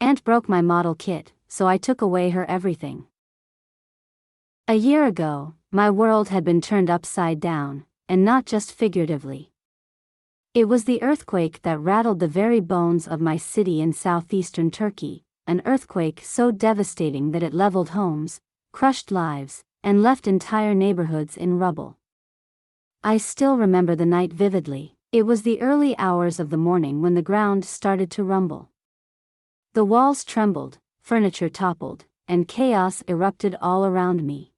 Aunt broke my model kit, so I took away her everything. A year ago, my world had been turned upside down, and not just figuratively. It was the earthquake that rattled the very bones of my city in southeastern Turkey, an earthquake so devastating that it leveled homes, crushed lives, and left entire neighborhoods in rubble. I still remember the night vividly. It was the early hours of the morning when the ground started to rumble. The walls trembled, furniture toppled, and chaos erupted all around me.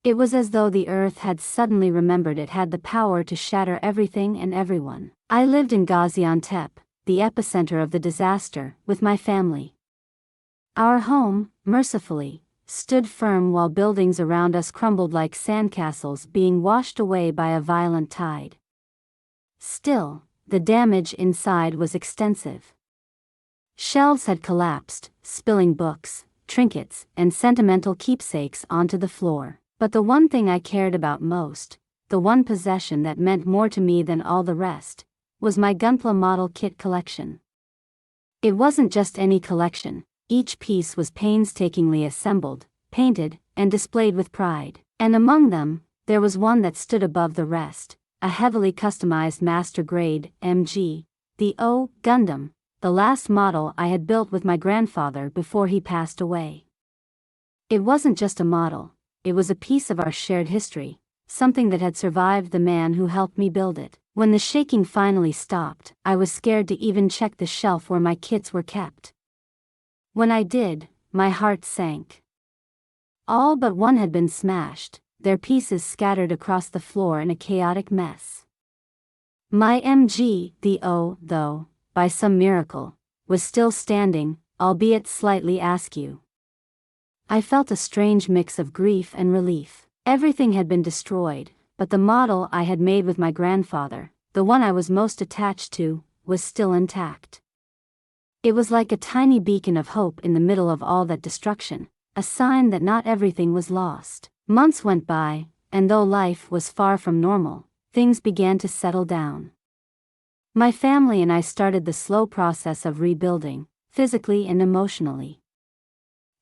It was as though the earth had suddenly remembered it had the power to shatter everything and everyone. I lived in Gaziantep, the epicenter of the disaster, with my family. Our home, mercifully, stood firm while buildings around us crumbled like sandcastles being washed away by a violent tide. Still, the damage inside was extensive. Shelves had collapsed, spilling books, trinkets, and sentimental keepsakes onto the floor. But the one thing I cared about most, the one possession that meant more to me than all the rest, was my Gunpla model kit collection. It wasn't just any collection, each piece was painstakingly assembled, painted, and displayed with pride. And among them, there was one that stood above the rest, a heavily customized master-grade MG, the O Gundam, the last model I had built with my grandfather before he passed away. It wasn't just a model. It was a piece of our shared history, something that had survived the man who helped me build it. When the shaking finally stopped, I was scared to even check the shelf where my kits were kept. When I did, my heart sank. All but one had been smashed, their pieces scattered across the floor in a chaotic mess. My MG, the O, though, by some miracle, was still standing, albeit slightly askew. I felt a strange mix of grief and relief. Everything had been destroyed, but the model I had made with my grandfather, the one I was most attached to, was still intact. It was like a tiny beacon of hope in the middle of all that destruction, a sign that not everything was lost. Months went by, and though life was far from normal, things began to settle down. My family and I started the slow process of rebuilding, physically and emotionally.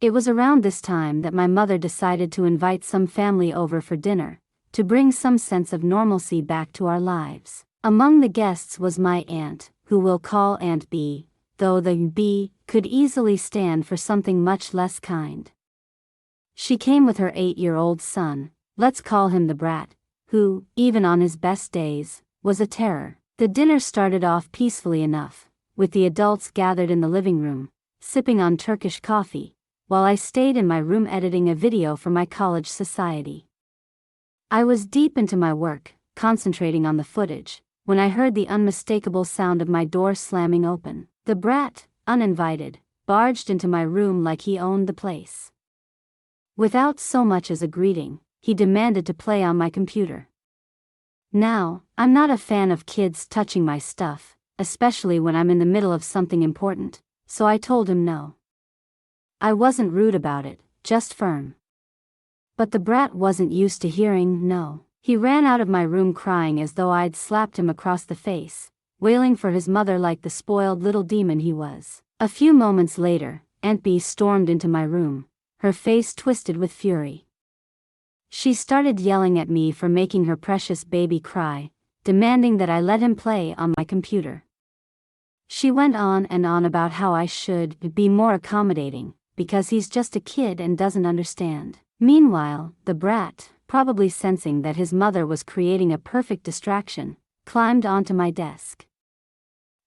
It was around this time that my mother decided to invite some family over for dinner, to bring some sense of normalcy back to our lives. Among the guests was my aunt, who we'll call Aunt B, though the B could easily stand for something much less kind. She came with her 8-year-old son, let's call him the brat, who, even on his best days, was a terror. The dinner started off peacefully enough, with the adults gathered in the living room, sipping on Turkish coffee, while I stayed in my room editing a video for my college society. I was deep into my work, concentrating on the footage, when I heard the unmistakable sound of my door slamming open. The brat, uninvited, barged into my room like he owned the place. Without so much as a greeting, he demanded to play on my computer. Now, I'm not a fan of kids touching my stuff, especially when I'm in the middle of something important, so I told him no. I wasn't rude about it, just firm. But the brat wasn't used to hearing no. He ran out of my room crying as though I'd slapped him across the face, wailing for his mother like the spoiled little demon he was. A few moments later, Aunt B stormed into my room, her face twisted with fury. She started yelling at me for making her precious baby cry, demanding that I let him play on my computer. She went on and on about how I should be more accommodating, because he's just a kid and doesn't understand. Meanwhile, the brat, probably sensing that his mother was creating a perfect distraction, climbed onto my desk.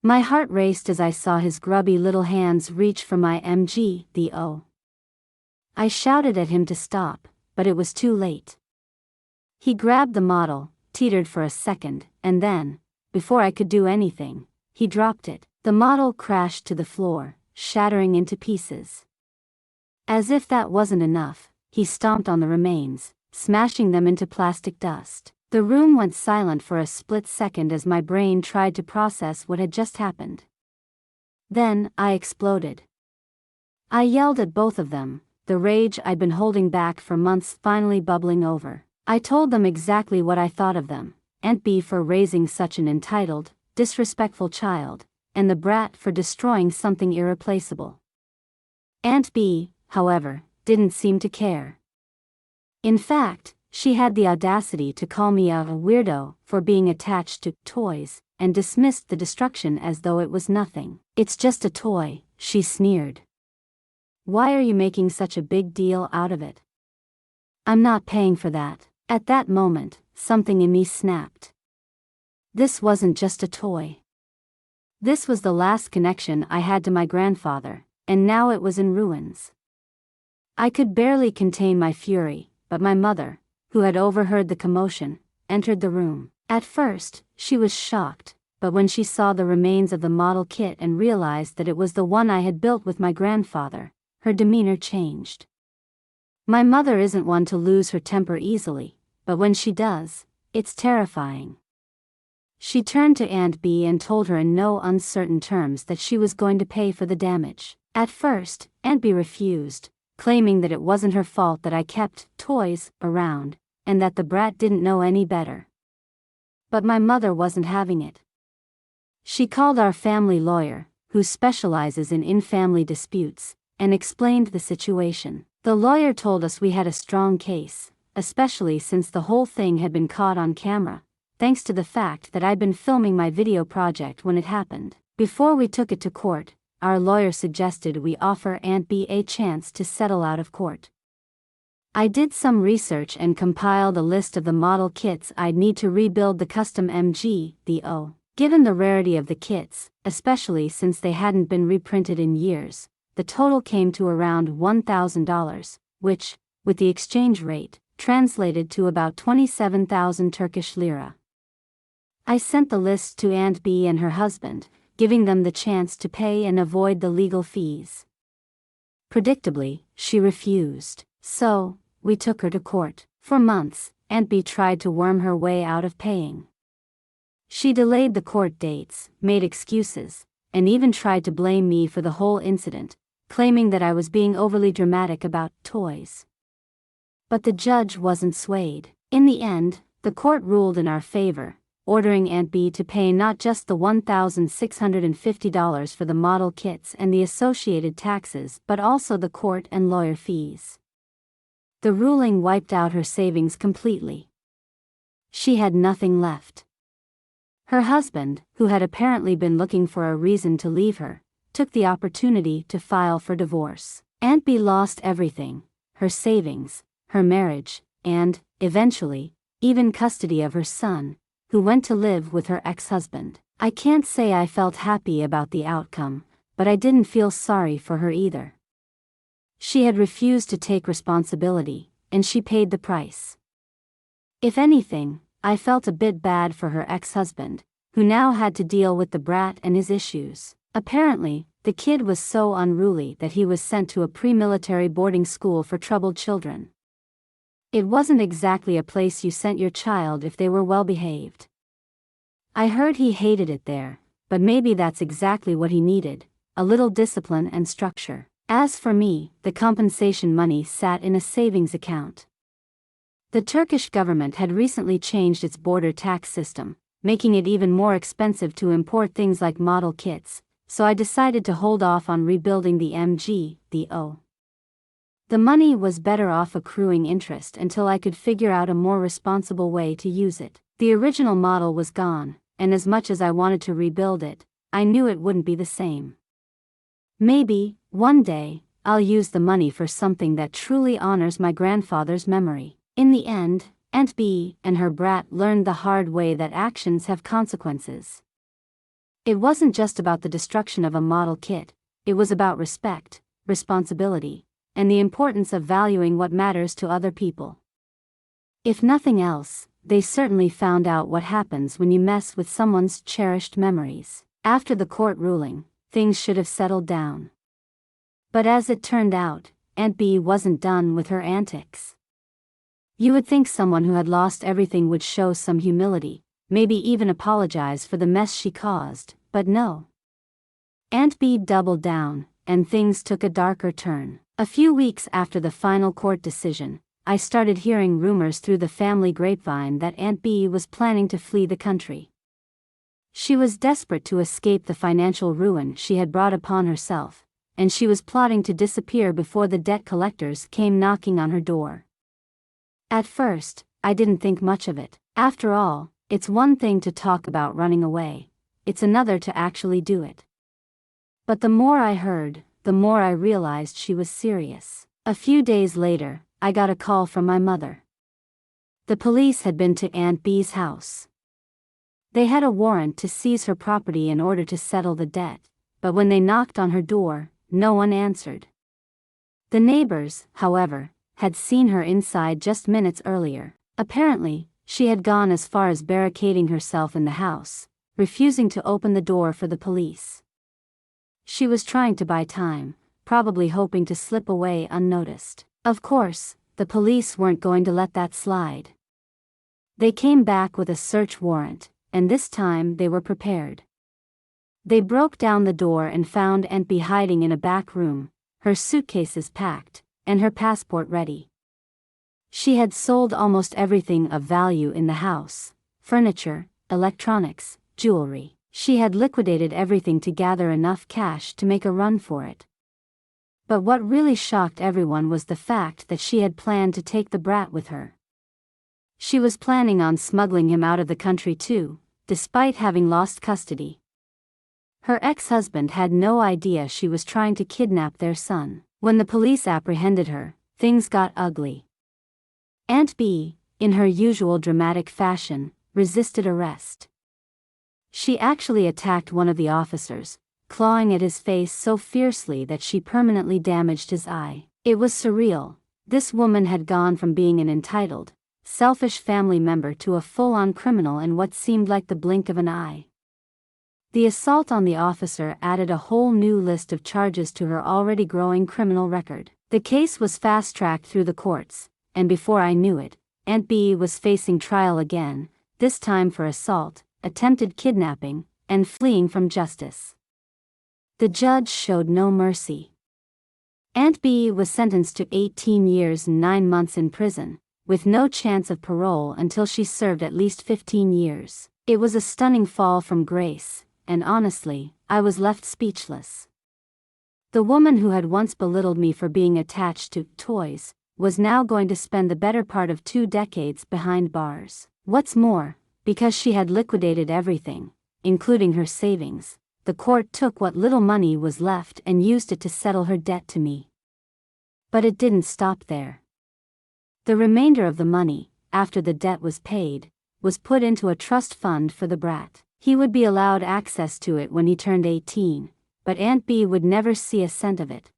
My heart raced as I saw his grubby little hands reach for my MG, the O. I shouted at him to stop, but it was too late. He grabbed the model, teetered for a second, and then, before I could do anything, he dropped it. The model crashed to the floor, shattering into pieces. As if that wasn't enough, he stomped on the remains, smashing them into plastic dust. The room went silent for a split second as my brain tried to process what had just happened. Then, I exploded. I yelled at both of them, the rage I'd been holding back for months finally bubbling over. I told them exactly what I thought of them, Aunt B for raising such an entitled, disrespectful child, and the brat for destroying something irreplaceable. Aunt B, however, didn't seem to care. In fact, she had the audacity to call me a weirdo for being attached to toys, and dismissed the destruction as though it was nothing. "It's just a toy," she sneered. "Why are you making such a big deal out of it? I'm not paying for that." At that moment, something in me snapped. This wasn't just a toy. This was the last connection I had to my grandfather, and now it was in ruins. I could barely contain my fury, but my mother, who had overheard the commotion, entered the room. At first, she was shocked, but when she saw the remains of the model kit and realized that it was the one I had built with my grandfather, her demeanor changed. My mother isn't one to lose her temper easily, but when she does, it's terrifying. She turned to Aunt B and told her in no uncertain terms that she was going to pay for the damage. At first, Aunt B refused, claiming that it wasn't her fault that I kept toys around, and that the brat didn't know any better. But my mother wasn't having it. She called our family lawyer, who specializes in family disputes, and explained the situation. The lawyer told us we had a strong case, especially since the whole thing had been caught on camera, thanks to the fact that I'd been filming my video project when it happened. Before we took it to court, our lawyer suggested we offer Aunt B a chance to settle out of court. I did some research and compiled a list of the model kits I'd need to rebuild the custom MG-the-O. Given the rarity of the kits, especially since they hadn't been reprinted in years, the total came to around $1,000, which, with the exchange rate, translated to about 27,000 Turkish lira. I sent the list to Aunt B and her husband, giving them the chance to pay and avoid the legal fees. Predictably, she refused, so we took her to court. For months, Aunt B tried to worm her way out of paying. She delayed the court dates, made excuses, and even tried to blame me for the whole incident, claiming that I was being overly dramatic about toys. But the judge wasn't swayed. In the end, the court ruled in our favor, ordering Aunt B to pay not just the $1,650 for the model kits and the associated taxes but also the court and lawyer fees. The ruling wiped out her savings completely. She had nothing left. Her husband, who had apparently been looking for a reason to leave her, took the opportunity to file for divorce. Aunt B lost everything: her savings, her marriage, and, eventually, even custody of her son, who went to live with her ex-husband. I can't say I felt happy about the outcome, but I didn't feel sorry for her either. She had refused to take responsibility, and she paid the price. If anything, I felt a bit bad for her ex-husband, who now had to deal with the brat and his issues. Apparently, the kid was so unruly that he was sent to a pre-military boarding school for troubled children. It wasn't exactly a place you sent your child if they were well behaved. I heard he hated it there, but maybe that's exactly what he needed, a little discipline and structure. As for me, the compensation money sat in a savings account. The Turkish government had recently changed its border tax system, making it even more expensive to import things like model kits, so I decided to hold off on rebuilding the MG-the-O. The money was better off accruing interest until I could figure out a more responsible way to use it. The original model was gone, and as much as I wanted to rebuild it, I knew it wouldn't be the same. Maybe, one day, I'll use the money for something that truly honors my grandfather's memory. In the end, Aunt B and her brat learned the hard way that actions have consequences. It wasn't just about the destruction of a model kit, it was about respect, responsibility, and the importance of valuing what matters to other people. If nothing else, they certainly found out what happens when you mess with someone's cherished memories. After the court ruling, things should have settled down. But as it turned out, Aunt B wasn't done with her antics. You would think someone who had lost everything would show some humility, maybe even apologize for the mess she caused, but no. Aunt B doubled down, and things took a darker turn. A few weeks after the final court decision, I started hearing rumors through the family grapevine that Aunt B was planning to flee the country. She was desperate to escape the financial ruin she had brought upon herself, and she was plotting to disappear before the debt collectors came knocking on her door. At first, I didn't think much of it. After all, it's one thing to talk about running away, it's another to actually do it. But the more I heard, the more I realized she was serious. A few days later, I got a call from my mother. The police had been to Aunt B's house. They had a warrant to seize her property in order to settle the debt, but when they knocked on her door, no one answered. The neighbors, however, had seen her inside just minutes earlier. Apparently, she had gone as far as barricading herself in the house, refusing to open the door for the police. She was trying to buy time, probably hoping to slip away unnoticed. Of course, the police weren't going to let that slide. They came back with a search warrant, and this time they were prepared. They broke down the door and found Aunt B hiding in a back room, her suitcases packed, and her passport ready. She had sold almost everything of value in the house: furniture, electronics, jewelry. She had liquidated everything to gather enough cash to make a run for it. But what really shocked everyone was the fact that she had planned to take the brat with her. She was planning on smuggling him out of the country too, despite having lost custody. Her ex-husband had no idea she was trying to kidnap their son. When the police apprehended her, things got ugly. Aunt B, in her usual dramatic fashion, resisted arrest. She actually attacked one of the officers, clawing at his face so fiercely that she permanently damaged his eye. It was surreal. This woman had gone from being an entitled, selfish family member to a full-on criminal in what seemed like the blink of an eye. The assault on the officer added a whole new list of charges to her already growing criminal record. The case was fast-tracked through the courts, and before I knew it, Aunt B was facing trial again, this time for assault, attempted kidnapping, and fleeing from justice. The judge showed no mercy. Aunt B was sentenced to 18 years and 9 months in prison, with no chance of parole until she served at least 15 years. It was a stunning fall from grace, and honestly, I was left speechless. The woman who had once belittled me for being attached to toys was now going to spend the better part of 2 decades behind bars. What's more, because she had liquidated everything, including her savings, the court took what little money was left and used it to settle her debt to me. But it didn't stop there. The remainder of the money, after the debt was paid, was put into a trust fund for the brat. He would be allowed access to it when he turned 18, but Aunt B would never see a cent of it.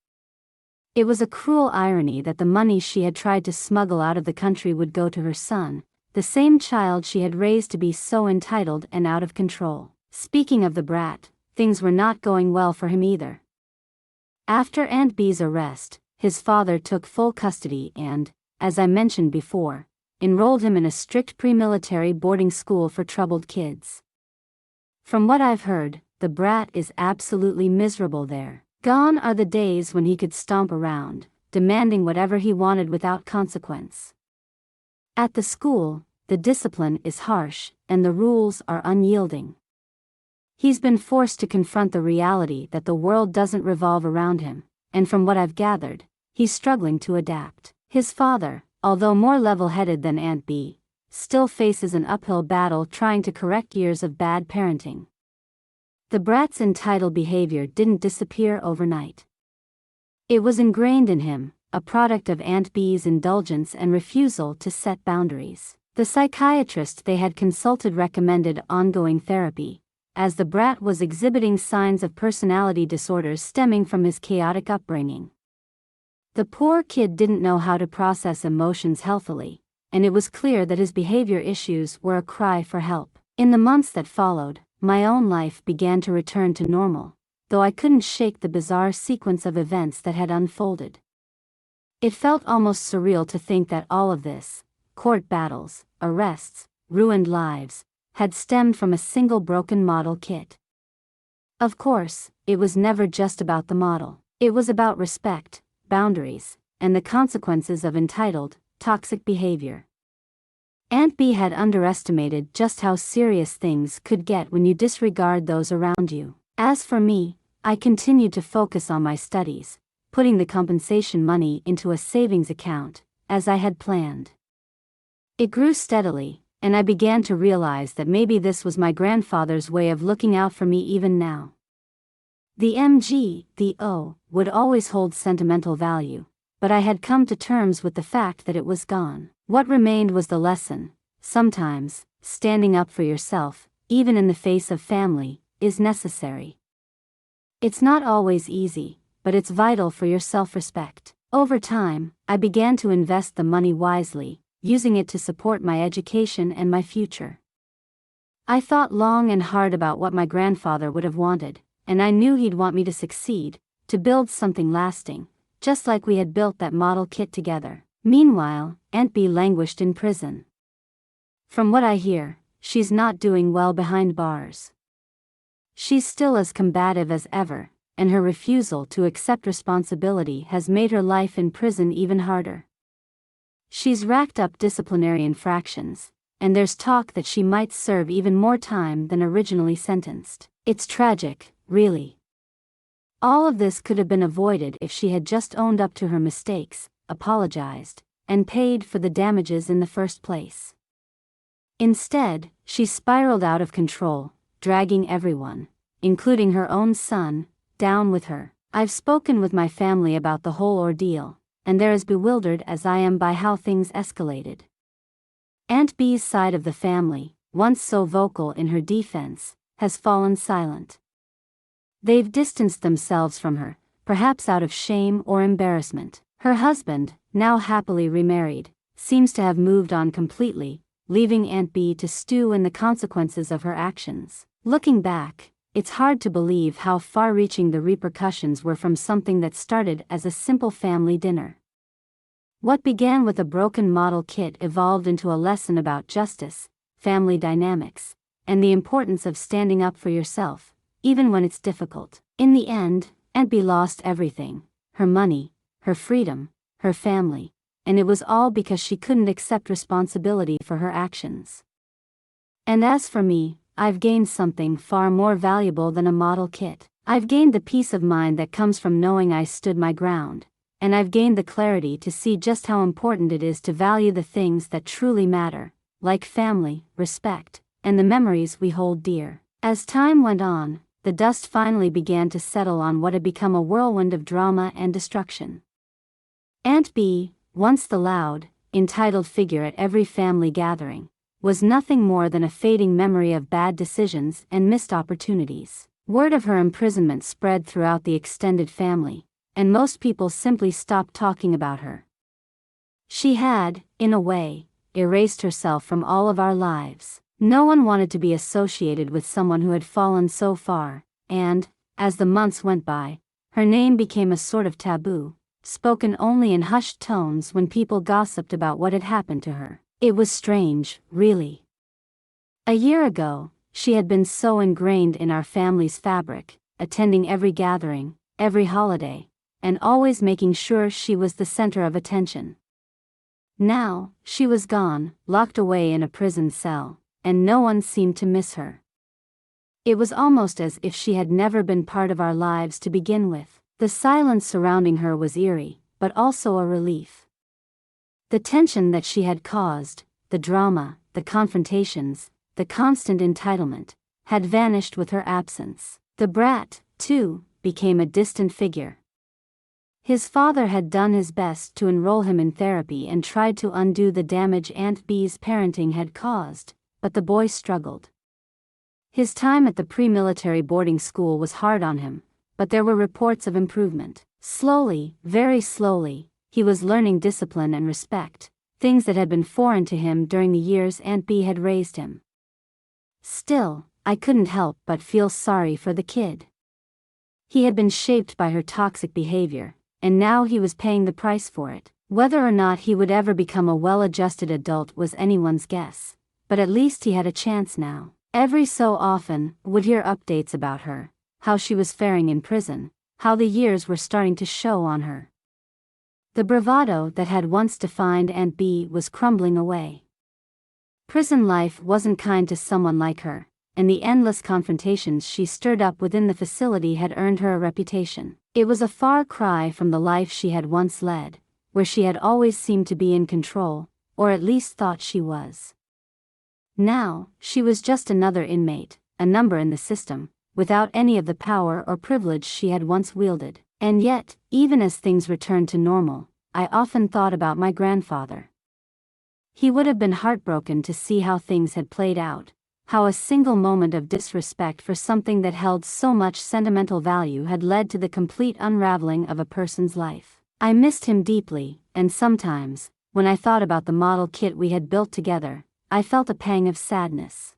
It was a cruel irony that the money she had tried to smuggle out of the country would go to her son, the same child she had raised to be so entitled and out of control. Speaking of the brat, things were not going well for him either. After Aunt B's arrest, his father took full custody and, as I mentioned before, enrolled him in a strict pre-military boarding school for troubled kids. From what I've heard, the brat is absolutely miserable there. Gone are the days when he could stomp around, demanding whatever he wanted without consequence. At the school, the discipline is harsh, and the rules are unyielding. He's been forced to confront the reality that the world doesn't revolve around him, and from what I've gathered, he's struggling to adapt. His father, although more level-headed than Aunt B, still faces an uphill battle trying to correct years of bad parenting. The brat's entitled behavior didn't disappear overnight. It was ingrained in him, a product of Aunt B's indulgence and refusal to set boundaries. The psychiatrist they had consulted recommended ongoing therapy, as the brat was exhibiting signs of personality disorders stemming from his chaotic upbringing. The poor kid didn't know how to process emotions healthily, and it was clear that his behavior issues were a cry for help. In the months that followed, my own life began to return to normal, though I couldn't shake the bizarre sequence of events that had unfolded. It felt almost surreal to think that all of this, court battles, arrests, ruined lives, had stemmed from a single broken model kit. Of course, it was never just about the model. It was about respect, boundaries, and the consequences of entitled, toxic behavior. Aunt B had underestimated just how serious things could get when you disregard those around you. As for me, I continued to focus on my studies, putting the compensation money into a savings account, as I had planned. It grew steadily, and I began to realize that maybe this was my grandfather's way of looking out for me even now. The O, would always hold sentimental value, but I had come to terms with the fact that it was gone. What remained was the lesson: sometimes, standing up for yourself, even in the face of family, is necessary. It's not always easy, but it's vital for your self-respect. Over time, I began to invest the money wisely, using it to support my education and my future. I thought long and hard about what my grandfather would have wanted, and I knew he'd want me to succeed, to build something lasting, just like we had built that model kit together. Meanwhile, Aunt B languished in prison. From what I hear, she's not doing well behind bars. She's still as combative as ever, and her refusal to accept responsibility has made her life in prison even harder. She's racked up disciplinary infractions, and there's talk that she might serve even more time than originally sentenced. It's tragic, really. All of this could have been avoided if she had just owned up to her mistakes, apologized, and paid for the damages in the first place. Instead, she spiraled out of control, dragging everyone, including her own son, down with her. I've spoken with my family about the whole ordeal, and they're as bewildered as I am by how things escalated. Aunt B's side of the family, once so vocal in her defense, has fallen silent. They've distanced themselves from her, perhaps out of shame or embarrassment. Her husband, now happily remarried, seems to have moved on completely, leaving Aunt B to stew in the consequences of her actions. Looking back, it's hard to believe how far-reaching the repercussions were from something that started as a simple family dinner. What began with a broken model kit evolved into a lesson about justice, family dynamics, and the importance of standing up for yourself, even when it's difficult. In the end, Aunt B lost everything: her money, her freedom, her family, and it was all because she couldn't accept responsibility for her actions. And as for me, I've gained something far more valuable than a model kit. I've gained the peace of mind that comes from knowing I stood my ground, and I've gained the clarity to see just how important it is to value the things that truly matter, like family, respect, and the memories we hold dear. As time went on, the dust finally began to settle on what had become a whirlwind of drama and destruction. Aunt B, once the loud, entitled figure at every family gathering, was nothing more than a fading memory of bad decisions and missed opportunities. Word of her imprisonment spread throughout the extended family, and most people simply stopped talking about her. She had, in a way, erased herself from all of our lives. No one wanted to be associated with someone who had fallen so far, and, as the months went by, her name became a sort of taboo, spoken only in hushed tones when people gossiped about what had happened to her. It was strange, really. A year ago, she had been so ingrained in our family's fabric, attending every gathering, every holiday, and always making sure she was the center of attention. Now, she was gone, locked away in a prison cell, and no one seemed to miss her. It was almost as if she had never been part of our lives to begin with. The silence surrounding her was eerie, but also a relief. The tension that she had caused, the drama, the confrontations, the constant entitlement, had vanished with her absence. The brat, too, became a distant figure. His father had done his best to enroll him in therapy and tried to undo the damage Aunt B's parenting had caused, but the boy struggled. His time at the pre-military boarding school was hard on him, but there were reports of improvement. Slowly, very slowly, he was learning discipline and respect, things that had been foreign to him during the years Aunt B had raised him. Still, I couldn't help but feel sorry for the kid. He had been shaped by her toxic behavior, and now he was paying the price for it. Whether or not he would ever become a well-adjusted adult was anyone's guess, but at least he had a chance now. Every so often, would hear updates about her, how she was faring in prison, how the years were starting to show on her. The bravado that had once defined Aunt B was crumbling away. Prison life wasn't kind to someone like her, and the endless confrontations she stirred up within the facility had earned her a reputation. It was a far cry from the life she had once led, where she had always seemed to be in control, or at least thought she was. Now, she was just another inmate, a number in the system, without any of the power or privilege she had once wielded. And yet, even as things returned to normal, I often thought about my grandfather. He would have been heartbroken to see how things had played out, how a single moment of disrespect for something that held so much sentimental value had led to the complete unraveling of a person's life. I missed him deeply, and sometimes, when I thought about the model kit we had built together, I felt a pang of sadness.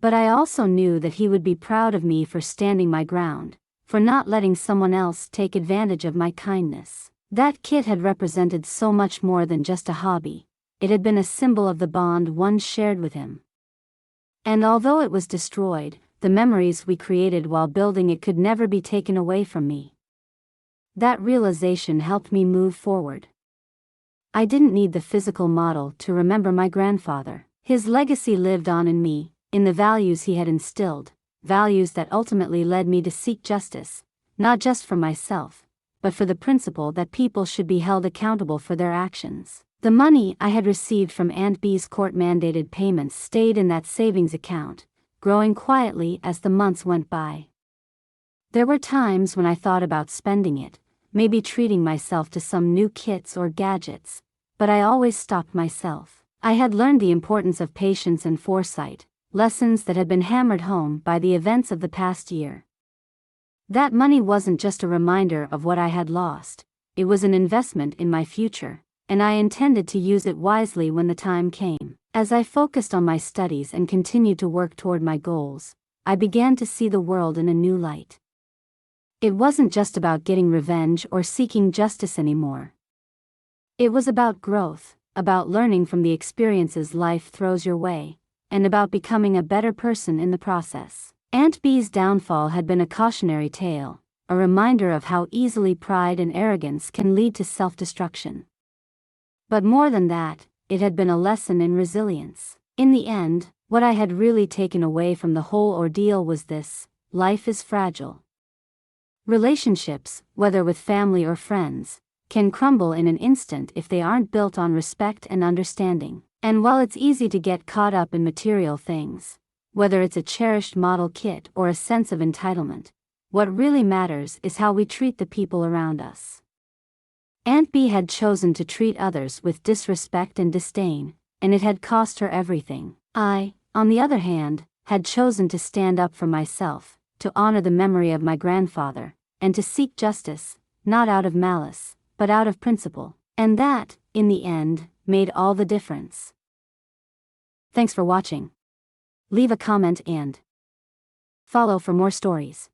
But I also knew that he would be proud of me for standing my ground, for not letting someone else take advantage of my kindness. That kit had represented so much more than just a hobby. It had been a symbol of the bond one shared with him. And although it was destroyed, the memories we created while building it could never be taken away from me. That realization helped me move forward. I didn't need the physical model to remember my grandfather. His legacy lived on in me, in the values he had instilled, values that ultimately led me to seek justice, not just for myself, but for the principle that people should be held accountable for their actions. The money I had received from Aunt B's court-mandated payments stayed in that savings account, growing quietly as the months went by. There were times when I thought about spending it, maybe treating myself to some new kits or gadgets, but I always stopped myself. I had learned the importance of patience and foresight, lessons that had been hammered home by the events of the past year. That money wasn't just a reminder of what I had lost, it was an investment in my future, and I intended to use it wisely when the time came. As I focused on my studies and continued to work toward my goals, I began to see the world in a new light. It wasn't just about getting revenge or seeking justice anymore. It was about growth, about learning from the experiences life throws your way, and about becoming a better person in the process. Aunt B's downfall had been a cautionary tale, a reminder of how easily pride and arrogance can lead to self-destruction. But more than that, it had been a lesson in resilience. In the end, what I had really taken away from the whole ordeal was this: life is fragile. Relationships, whether with family or friends, can crumble in an instant if they aren't built on respect and understanding. And while it's easy to get caught up in material things, whether it's a cherished model kit or a sense of entitlement, what really matters is how we treat the people around us. Aunt B had chosen to treat others with disrespect and disdain, and it had cost her everything. I, on the other hand, had chosen to stand up for myself, to honor the memory of my grandfather, and to seek justice, not out of malice, but out of principle. And that, in the end, made all the difference. Thanks for watching. Leave a comment and follow for more stories.